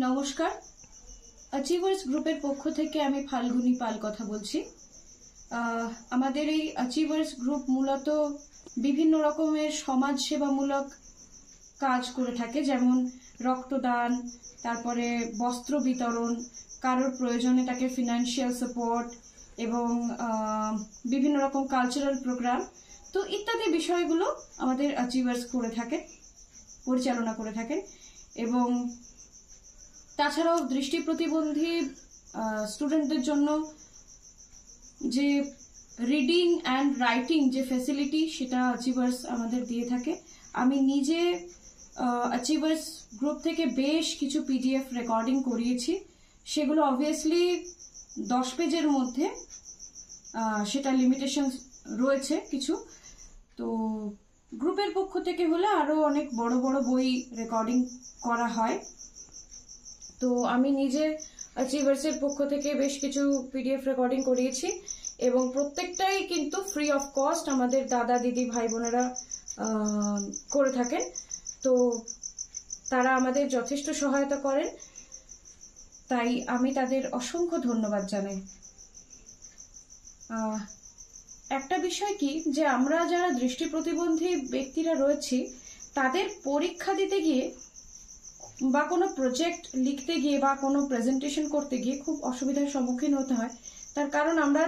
নমস্কার, অ্যাচিভার্স গ্রুপের পক্ষ থেকে আমি ফাল্গুনী পাল কথা বলছি। আমাদের এই অ্যাচিভার্স গ্রুপ মূলত বিভিন্ন রকমের সমাজসেবামূলক কাজ করে থাকে, যেমন রক্তদান, তারপরে বস্ত্র বিতরণ, কারোর প্রয়োজনে তাকে ফিনান্সিয়াল সাপোর্ট এবং বিভিন্ন রকম কালচারাল প্রোগ্রাম তো ইত্যাদি বিষয়গুলো আমাদের অ্যাচিভার্স করে থাকে, পরিচালনা করে থাকে। এবং তাছাড়াও দৃষ্টি প্রতিবন্ধী স্টুডেন্টদের জন্য যে রিডিং অ্যান্ড রাইটিং যে ফ্যাসিলিটি সেটা অ্যাচিভার্স আমাদের দিয়ে থাকে। আমি নিজে অ্যাচিভার্স গ্রুপ থেকে বেশ কিছু পিডিএফ রেকর্ডিং করিয়েছি, সেগুলো অবভিয়াসলি 10 পেজের মধ্যে, সেটা লিমিটেশন রয়েছে কিছু। তো গ্রুপের পক্ষ থেকে হলে আরো অনেক বড় বড় বই রেকর্ডিং করা হয়। তো আমি নিজে অ্যাচিভার্সের পক্ষ থেকে বেশ কিছু পিডিএফ রেকর্ডিং করিয়েছি এবং প্রত্যেকটাই কিন্তু ফ্রি অফ কস্ট আমাদের দাদা দিদি ভাই বোনেরা করে থাকেন। তো তারা আমাদের যথেষ্ট সহায়তা করেন, তাই আমি তাদের অসংখ্য ধন্যবাদ জানাই। একটা বিষয় কি, যে আমরা যারা দৃষ্টি প্রতিবন্ধী ব্যক্তিরা রয়েছি তাদের পরীক্ষা দিতে গিয়ে বা কোনো প্রজেক্ট লিখতে গিয়ে বা কোনো প্রেজেন্টেশন করতে গিয়ে খুব অসুবিধার সম্মুখীন হতে হয়। তার কারণ আমরা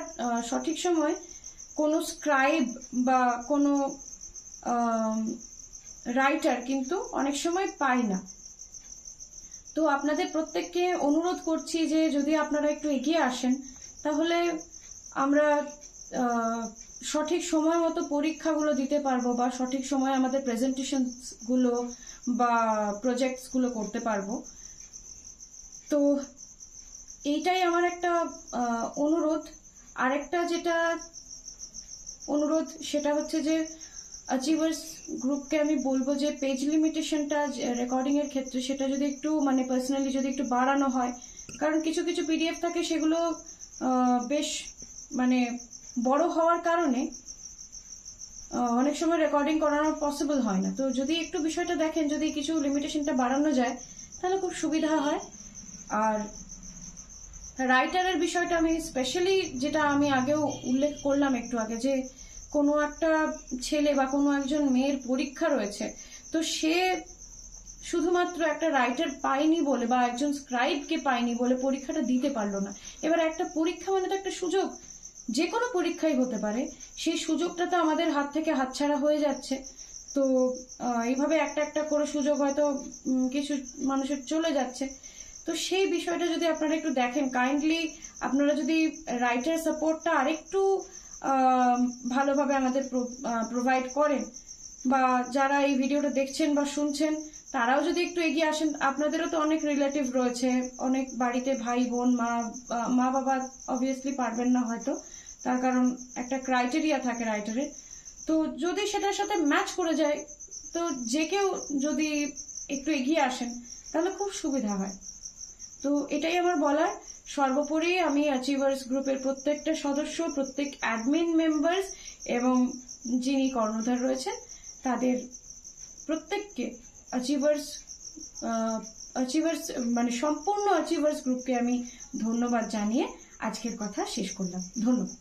সঠিক সময় কোনো স্ক্রাইব বা কোনো রাইটার কিন্তু অনেক সময় পাই না। তো আপনাদের প্রত্যেককে অনুরোধ করছি যে যদি আপনারা একটু এগিয়ে আসেন তাহলে আমরা সঠিক সময় মতো পরীক্ষাগুলো দিতে পারবো বা সঠিক সময় আমাদের প্রেজেন্টেশনগুলো বা প্রজেক্টসগুলো করতে পারবো। তো এইটাই আমার একটা অনুরোধ। আরেকটা যেটা অনুরোধ সেটা হচ্ছে যে অ্যাচিভার্স গ্রুপকে আমি বলবো যে পেজ লিমিটেশনটা রেকর্ডিং এর ক্ষেত্রে সেটা যদি একটু পার্সোনালি যদি একটু বাড়ানো হয়, কারণ কিছু কিছু পিডিএফ থাকে সেগুলো বেশ বড় হওয়ার কারণে অনেক সময় রেকর্ডিং করানো পসিবল হয় না। তো যদি একটু বিষয়টা দেখেন, যদি কিছু লিমিটেশনটা বাড়ানো যায় তাহলে খুব সুবিধা হয়। আর রাইটারের বিষয়টা আমি স্পেশালি, যেটা আমি আগেও উল্লেখ করলাম একটু আগে, যে কোনো একটা ছেলে বা কোনো একজন মেয়ের পরীক্ষা রয়েছে, তো সে শুধুমাত্র একটা রাইটার পায়নি বলে বা একজন স্ক্রাইবকে পায়নি বলে পরীক্ষাটা দিতে পারলো না। এবার একটা পরীক্ষা মানে তো একটা সুযোগ, যে কোনো পরীক্ষাই হতে পারে, সেই সুযোগটা তো আমাদের হাত থেকে হাতছাড়া হয়ে যাচ্ছে। তো এইভাবে একটা একটা করে সুযোগ হয়তো কিছু মানুষের চলে যাচ্ছে। তো সেই বিষয়টা যদি আপনারা একটু দেখেন, কাইন্ডলি আপনারা যদি রাইটার সাপোর্টটা আরেকটু ভালোভাবে আমাদের প্রোভাইড করেন, বা যারা এই ভিডিওটা দেখছেন বা শুনছেন তারাও যদি একটু এগিয়ে আসেন। আপনাদেরও তো অনেক রিলেটিভ রয়েছে, অনেক বাড়িতে ভাই বোন, মা বাবা অবভিয়াসলি পারবেন না হয়তো, তার কারণ একটা ক্রাইটেরিয়া থাকে রাইটারের। তো যদি সেটার সাথে ম্যাচ করে যায়, তো যে কেউ যদি একটু এগিয়ে আসেন তাহলে খুব সুবিধা হয়। তো এটাই আমার বলার। সর্বোপরি আমি অ্যাচিভার্স গ্রুপের প্রত্যেকটা সদস্য, প্রত্যেক অ্যাডমিন মেম্বার্স এবং যিনি কর্ণধার রয়েছেন তাদের প্রত্যেককে অ্যাচিভার্স সম্পূর্ণ অ্যাচিভার্স গ্রুপকে আমি ধন্যবাদ জানিয়ে আজকের কথা শেষ করলাম। ধন্যবাদ।